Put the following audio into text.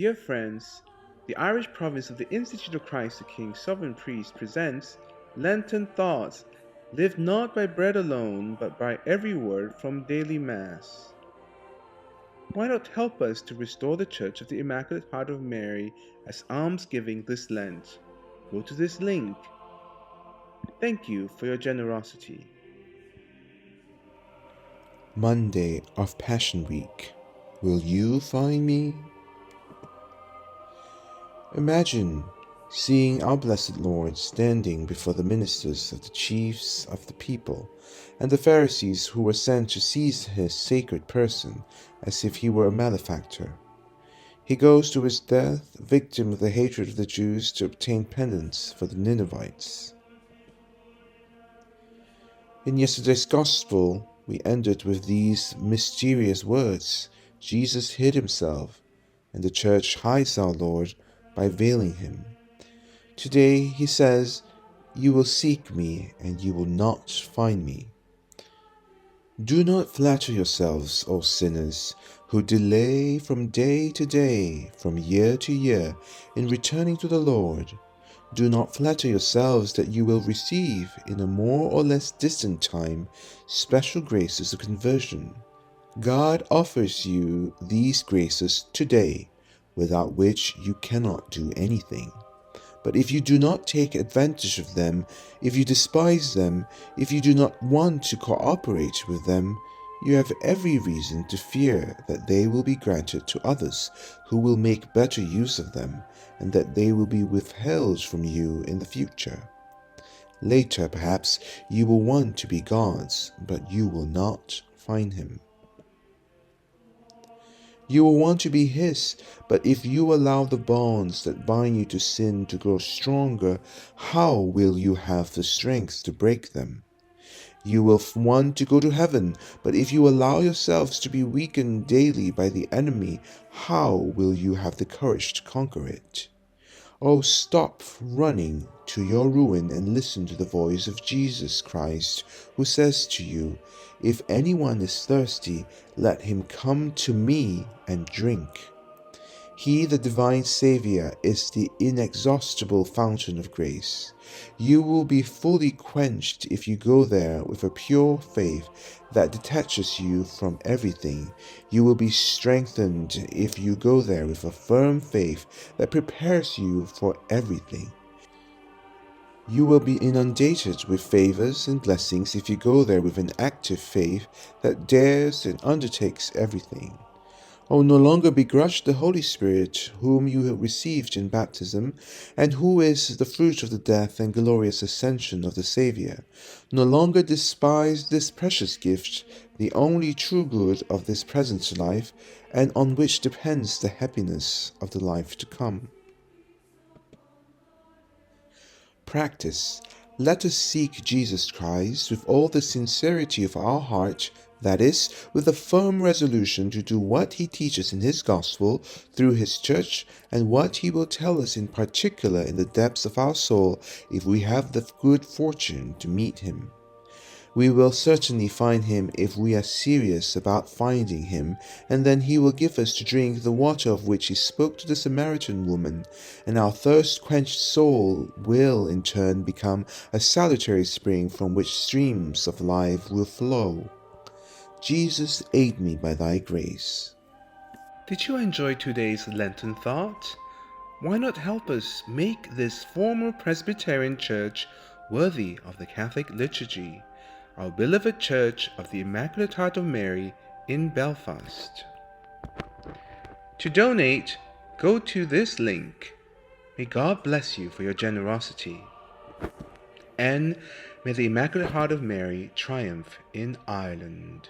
Dear friends, the Irish province of the Institute of Christ the King Sovereign Priest presents Lenten Thoughts, live not by bread alone, but by every word from daily Mass. Why not help us to restore the Church of the Immaculate Heart of Mary as almsgiving this Lent? Go to this link. Thank you for your generosity. Monday of Passion Week. Will you find me? Imagine seeing our blessed Lord standing before the ministers of the chiefs of the people and the Pharisees who were sent to seize his sacred person as if he were a malefactor. He goes to his death, victim of the hatred of the Jews, to obtain penance for the Ninevites. In yesterday's Gospel, we ended with these mysterious words: Jesus hid himself, and the Church hides our Lord by veiling him. Today he says, "You will seek me, and you will not find me." Do not flatter yourselves, O sinners, who delay from day to day, from year to year, in returning to the Lord. Do not flatter yourselves that you will receive, in a more or less distant time, special graces of conversion. God offers you these graces today, without which you cannot do anything. But if you do not take advantage of them, if you despise them, if you do not want to cooperate with them, you have every reason to fear that they will be granted to others who will make better use of them, and that they will be withheld from you in the future. Later, perhaps, you will want to be God's, but you will not find him. You will want to be his, but if you allow the bonds that bind you to sin to grow stronger, how will you have the strength to break them? You will want to go to heaven, but if you allow yourselves to be weakened daily by the enemy, how will you have the courage to conquer it? Oh, stop running to your ruin and listen to the voice of Jesus Christ, who says to you, "If anyone is thirsty, let him come to me and drink." He, the divine Savior, is the inexhaustible fountain of grace. You will be fully quenched if you go there with a pure faith that detaches you from everything. You will be strengthened if you go there with a firm faith that prepares you for everything. You will be inundated with favors and blessings if you go there with an active faith that dares and undertakes everything. Oh, no longer begrudge the Holy Spirit, whom you have received in baptism, and who is the fruit of the death and glorious ascension of the Saviour. No longer despise this precious gift, the only true good of this present life, and on which depends the happiness of the life to come. Practice. Let us seek Jesus Christ with all the sincerity of our heart, that is, with a firm resolution to do what he teaches in his gospel through his church, and what he will tell us in particular in the depths of our soul if we have the good fortune to meet him. We will certainly find him if we are serious about finding him, and then he will give us to drink the water of which he spoke to the Samaritan woman, and our thirst-quenched soul will in turn become a salutary spring from which streams of life will flow. Jesus, aid me by thy grace. Did you enjoy today's Lenten Thought? Why not help us make this former Presbyterian church worthy of the Catholic liturgy, our beloved Church of the Immaculate Heart of Mary in Belfast? To donate, go to this link. May God bless you for your generosity. And may the Immaculate Heart of Mary triumph in Ireland.